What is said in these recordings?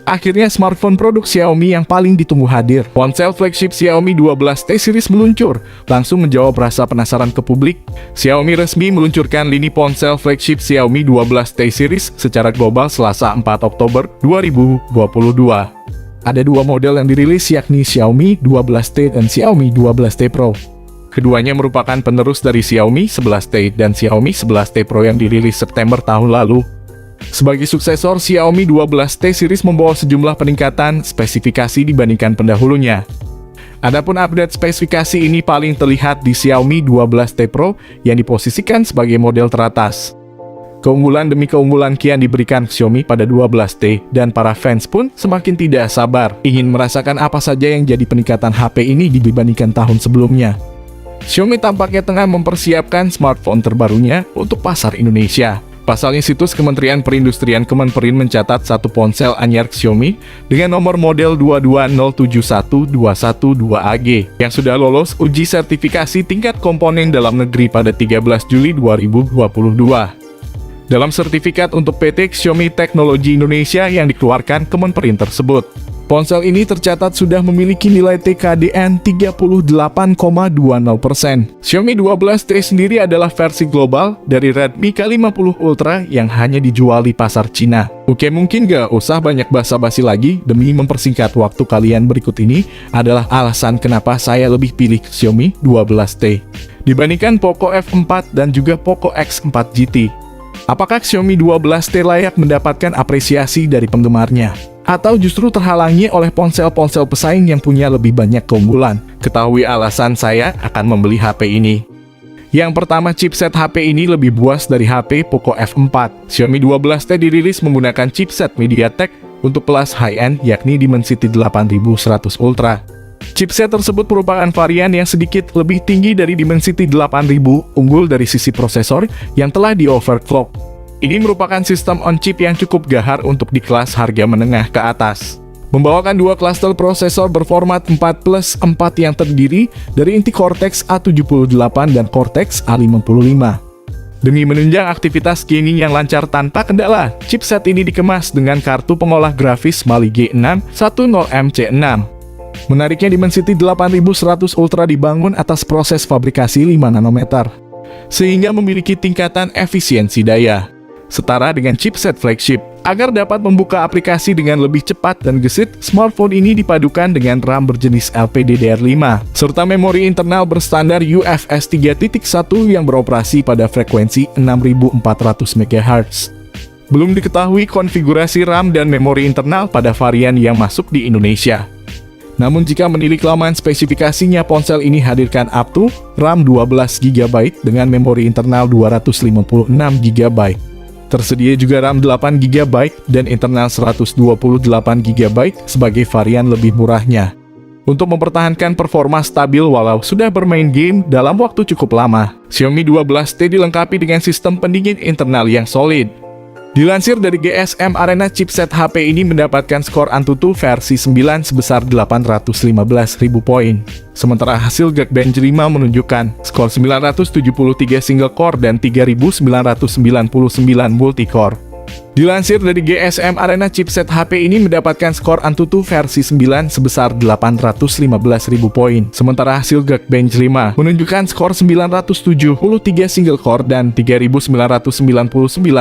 Akhirnya smartphone produk Xiaomi yang paling ditunggu hadir. Ponsel flagship Xiaomi 12T series meluncur, langsung menjawab rasa penasaran ke publik. Xiaomi resmi meluncurkan lini ponsel flagship Xiaomi 12T series secara global Selasa 4 Oktober 2022. Ada dua model yang dirilis, yakni Xiaomi 12T dan Xiaomi 12T Pro. Keduanya merupakan penerus dari Xiaomi 11T dan Xiaomi 11T Pro yang dirilis September tahun lalu. Sebagai suksesor, Xiaomi 12T series membawa sejumlah peningkatan spesifikasi dibandingkan pendahulunya. Adapun update spesifikasi ini paling terlihat di Xiaomi 12T Pro yang diposisikan sebagai model teratas. Keunggulan demi keunggulan kian diberikan Xiaomi pada 12T, dan para fans pun semakin tidak sabar ingin merasakan apa saja yang jadi peningkatan HP ini dibandingkan tahun sebelumnya. Xiaomi tampaknya tengah mempersiapkan smartphone terbarunya untuk pasar Indonesia. Pasalnya, situs Kementerian Perindustrian Kemenperin mencatat satu ponsel anyar Xiaomi dengan nomor model 2207112AG yang sudah lolos uji sertifikasi tingkat komponen dalam negeri pada 13 Juli 2022. Dalam sertifikat untuk PT Xiaomi Teknologi Indonesia yang dikeluarkan Kemenperin tersebut, ponsel ini tercatat sudah memiliki nilai TKDN 38,20%. Xiaomi 12T sendiri adalah versi global dari Redmi K50 Ultra yang hanya dijual di pasar Cina. Oke, mungkin gak usah banyak basa-basi lagi, demi mempersingkat waktu kalian, berikut ini adalah alasan kenapa saya lebih pilih Xiaomi 12T dibandingkan Poco F4 dan juga Poco X4 GT. Apakah Xiaomi 12T layak mendapatkan apresiasi dari penggemarnya? Atau justru terhalangi oleh ponsel-ponsel pesaing yang punya lebih banyak keunggulan? Ketahui alasan saya akan membeli HP ini. Yang pertama, chipset HP ini lebih buas dari HP Poco F4. Xiaomi 12T dirilis menggunakan chipset MediaTek untuk kelas high-end, yakni Dimensity 8100 Ultra. Chipset tersebut merupakan varian yang sedikit lebih tinggi dari Dimensity 8000, unggul dari sisi prosesor yang telah di-overclock. Ini merupakan sistem on-chip yang cukup gahar untuk di kelas harga menengah ke atas. Membawakan dua klaster prosesor berformat 4+4 yang terdiri dari inti Cortex A78 dan Cortex A55. Demi menunjang aktivitas gaming yang lancar tanpa kendala, chipset ini dikemas dengan kartu pengolah grafis Mali G610MC6. Menariknya, Dimensity 8100 Ultra dibangun atas proses fabrikasi 5 nanometer, sehingga memiliki tingkatan efisiensi daya setara dengan chipset flagship. Agar dapat membuka aplikasi dengan lebih cepat dan gesit, smartphone ini dipadukan dengan RAM berjenis LPDDR5, serta memori internal berstandar UFS 3.1 yang beroperasi pada frekuensi 6400 MHz. Belum diketahui konfigurasi RAM dan memori internal pada varian yang masuk di Indonesia. Namun jika menilik laman spesifikasinya, ponsel ini hadirkan up to RAM 12GB dengan memori internal 256GB. Tersedia juga RAM 8GB dan internal 128GB sebagai varian lebih murahnya, untuk mempertahankan performa stabil walau sudah bermain game dalam waktu cukup lama. Xiaomi 12T dilengkapi dengan sistem pendingin internal yang solid. Dilansir dari GSM Arena, chipset HP ini mendapatkan skor Antutu versi 9 sebesar 815.000 poin. Sementara hasil Geekbench 5 menunjukkan skor 973 single core dan 3.999 multicore. Dilansir dari GSM Arena, chipset HP ini mendapatkan skor Antutu versi 9 sebesar 815.000 poin. Sementara hasil Geekbench 5 menunjukkan skor 973 single core dan 3.999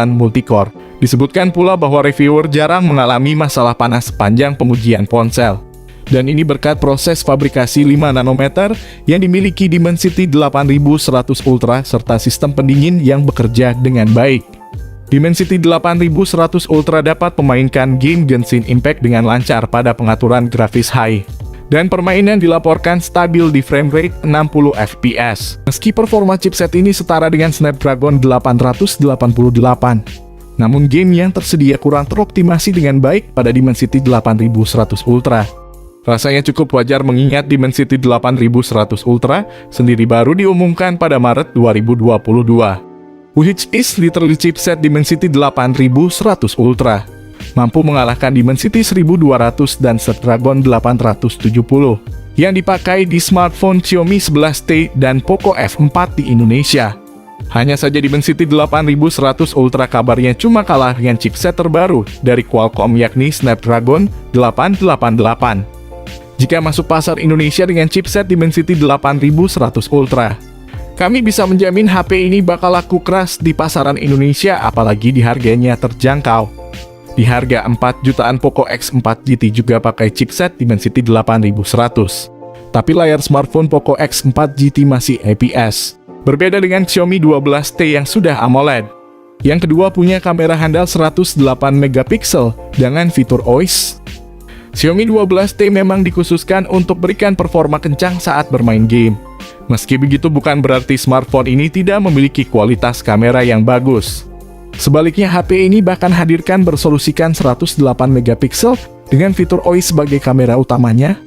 multicore. Disebutkan pula bahwa reviewer jarang mengalami masalah panas sepanjang pengujian ponsel. Dan ini berkat proses fabrikasi 5 nanometer yang dimiliki Dimensity 8100 Ultra serta sistem pendingin yang bekerja dengan baik. Dimensity 8100 Ultra dapat memainkan game Genshin Impact dengan lancar pada pengaturan grafis high, dan permainan dilaporkan stabil di frame rate 60 fps. Meski performa chipset ini setara dengan Snapdragon 888, namun game yang tersedia kurang teroptimasi dengan baik pada Dimensity 8100 Ultra. Rasanya cukup wajar mengingat Dimensity 8100 Ultra sendiri baru diumumkan pada Maret 2022. Which is literally chipset Dimensity 8100 Ultra mampu mengalahkan Dimensity 1200 dan Snapdragon 870 yang dipakai di smartphone Xiaomi 11T dan Poco F4 di Indonesia. Hanya saja Dimensity 8100 Ultra kabarnya cuma kalah dengan chipset terbaru dari Qualcomm yakni Snapdragon 888. Jika masuk pasar Indonesia dengan chipset Dimensity 8100 Ultra, kami bisa menjamin HP ini bakal laku keras di pasaran Indonesia, apalagi di harganya terjangkau. Di harga 4 jutaan Poco X4 GT juga pakai chipset Dimensity 8100. Tapi layar smartphone Poco X4 GT masih IPS. Berbeda dengan Xiaomi 12T yang sudah AMOLED. Yang kedua punya kamera handal 108 megapiksel dengan fitur OIS. Xiaomi 12T memang dikhususkan untuk berikan performa kencang saat bermain game. Meski begitu bukan berarti smartphone ini tidak memiliki kualitas kamera yang bagus. Sebaliknya HP ini bahkan hadirkan bersolusikan 108 megapiksel dengan fitur OIS sebagai kamera utamanya.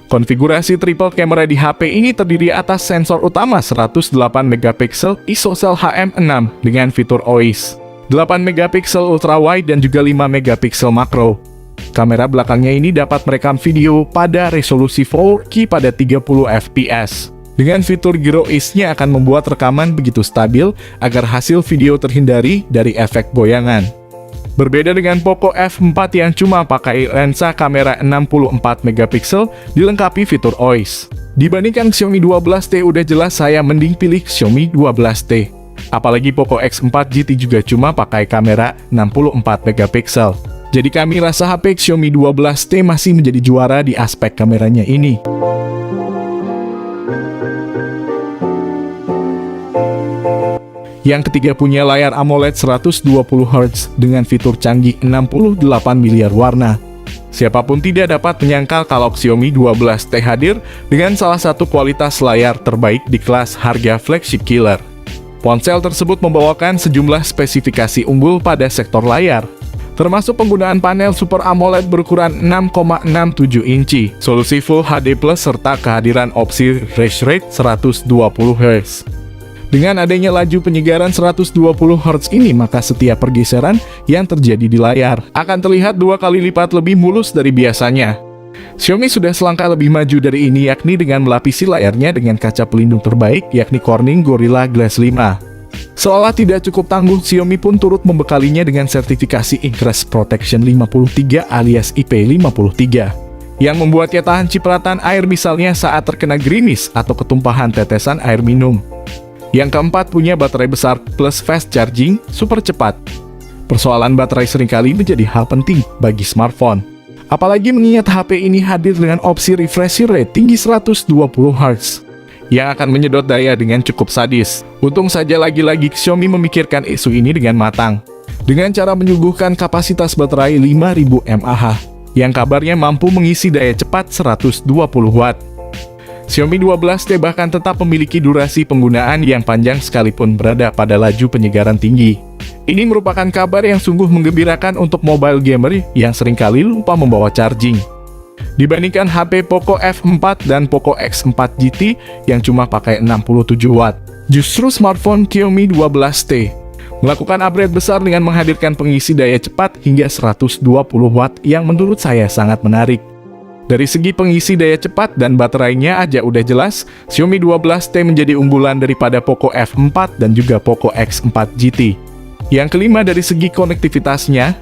Konfigurasi triple camera di HP ini terdiri atas sensor utama 108 megapiksel ISOCELL HM6 dengan fitur OIS, 8 megapiksel ultra wide dan juga 5 megapiksel makro. Kamera belakangnya ini dapat merekam video pada resolusi 4K pada 30 fps. Dengan fitur Gyro Ease-nya akan membuat rekaman begitu stabil agar hasil video terhindari dari efek goyangan. Berbeda dengan Poco F4 yang cuma pakai lensa kamera 64 megapiksel dilengkapi fitur OIS. Dibandingkan Xiaomi 12T udah jelas saya mending pilih Xiaomi 12T. Apalagi Poco X4 GT juga cuma pakai kamera 64 megapiksel. Jadi kami rasa HP Xiaomi 12T masih menjadi juara di aspek kameranya ini. Yang ketiga punya layar AMOLED 120Hz dengan fitur canggih 68 miliar warna. Siapapun tidak dapat menyangkal kalau Xiaomi 12T hadir dengan salah satu kualitas layar terbaik di kelas harga flagship killer. Ponsel tersebut membawakan sejumlah spesifikasi unggul pada sektor layar, termasuk penggunaan panel Super AMOLED berukuran 6,67 inci, solusi Full HD+, serta kehadiran opsi refresh rate 120Hz. Dengan adanya laju penyegaran 120Hz ini, maka setiap pergeseran yang terjadi di layar akan terlihat 2 kali lipat lebih mulus dari biasanya. Xiaomi sudah selangkah lebih maju dari ini, yakni dengan melapisi layarnya dengan kaca pelindung terbaik, yakni Corning Gorilla Glass 5. Seolah tidak cukup tangguh, Xiaomi pun turut membekalinya dengan sertifikasi Ingress Protection 53 alias IP53, yang membuatnya tahan cipratan air misalnya saat terkena gerimis atau ketumpahan tetesan air minum. Yang keempat punya baterai besar plus fast charging super cepat. Persoalan baterai seringkali menjadi hal penting bagi smartphone. Apalagi mengingat HP ini hadir dengan opsi refresh rate tinggi 120Hz yang akan menyedot daya dengan cukup sadis. Untung saja lagi-lagi Xiaomi memikirkan isu ini dengan matang, dengan cara menyuguhkan kapasitas baterai 5000 mAh yang kabarnya mampu mengisi daya cepat 120 watt. Xiaomi 12T bahkan tetap memiliki durasi penggunaan yang panjang sekalipun berada pada laju penyegaran tinggi. Ini merupakan kabar yang sungguh menggembirakan untuk mobile gamer yang seringkali lupa membawa charging. Dibandingkan HP Poco F4 dan Poco X4 GT yang cuma pakai 67 watt, justru smartphone Xiaomi 12T melakukan upgrade besar dengan menghadirkan pengisi daya cepat hingga 120 watt yang menurut saya sangat menarik. Dari segi pengisi daya cepat dan baterainya aja udah jelas, Xiaomi 12T menjadi unggulan daripada Poco F4 dan juga Poco X4 GT. Yang kelima dari segi konektivitasnya.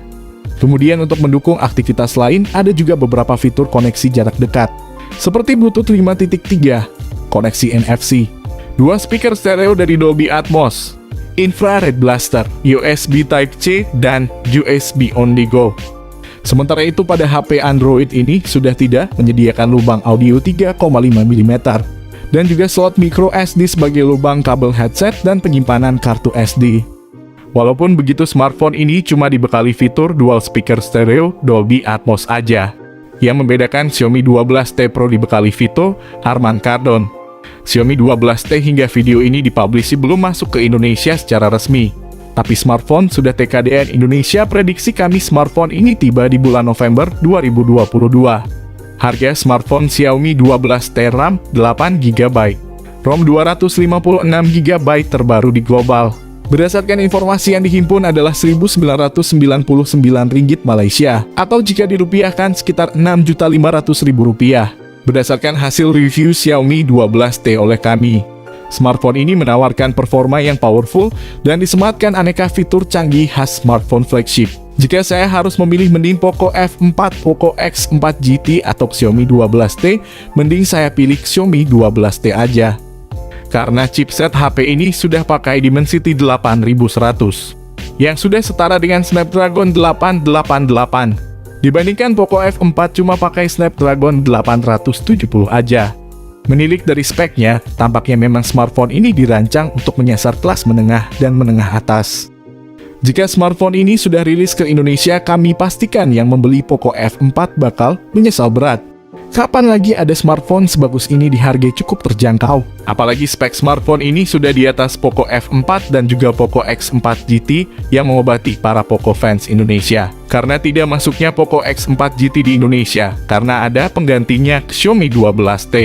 Kemudian untuk mendukung aktivitas lain, ada juga beberapa fitur koneksi jarak dekat, seperti Bluetooth 5.3, koneksi NFC, 2 speaker stereo dari Dolby Atmos, Infrared Blaster, USB Type-C, dan USB On The Go. Sementara itu pada HP Android ini sudah tidak menyediakan lubang audio 3,5 mm dan juga slot micro SD sebagai lubang kabel headset dan penyimpanan kartu SD. Walaupun begitu, smartphone ini cuma dibekali fitur dual speaker stereo Dolby Atmos aja. Yang membedakan Xiaomi 12T Pro dibekali fitur Harman Kardon. Xiaomi 12T hingga video ini dipublish belum masuk ke Indonesia secara resmi. Tapi smartphone sudah TKDN Indonesia. Prediksi kami smartphone ini tiba di bulan November 2022. Harga smartphone Xiaomi 12T RAM 8GB, ROM 256GB terbaru di global. Berdasarkan informasi yang dihimpun adalah Rp1.999 Malaysia, atau jika dirupiahkan sekitar Rp6.500.000. Berdasarkan hasil review Xiaomi 12T oleh kami. Smartphone ini menawarkan performa yang powerful dan disematkan aneka fitur canggih khas smartphone flagship. Jika saya harus memilih mending Poco F4, Poco X4 GT atau Xiaomi 12T, mending saya pilih Xiaomi 12T aja. Karena chipset HP ini sudah pakai Dimensity 8100, yang sudah setara dengan Snapdragon 888. Dibandingkan Poco F4 cuma pakai Snapdragon 870 aja. Menilik dari speknya, tampaknya memang smartphone ini dirancang untuk menyasar kelas menengah dan menengah atas. Jika smartphone ini sudah rilis ke Indonesia, kami pastikan yang membeli Poco F4 bakal menyesal berat. Kapan lagi ada smartphone sebagus ini di harga cukup terjangkau? Apalagi spek smartphone ini sudah di atas Poco F4 dan juga Poco X4 GT yang mengobati para Poco fans Indonesia. Karena tidak masuknya Poco X4 GT di Indonesia, karena ada penggantinya Xiaomi 12T.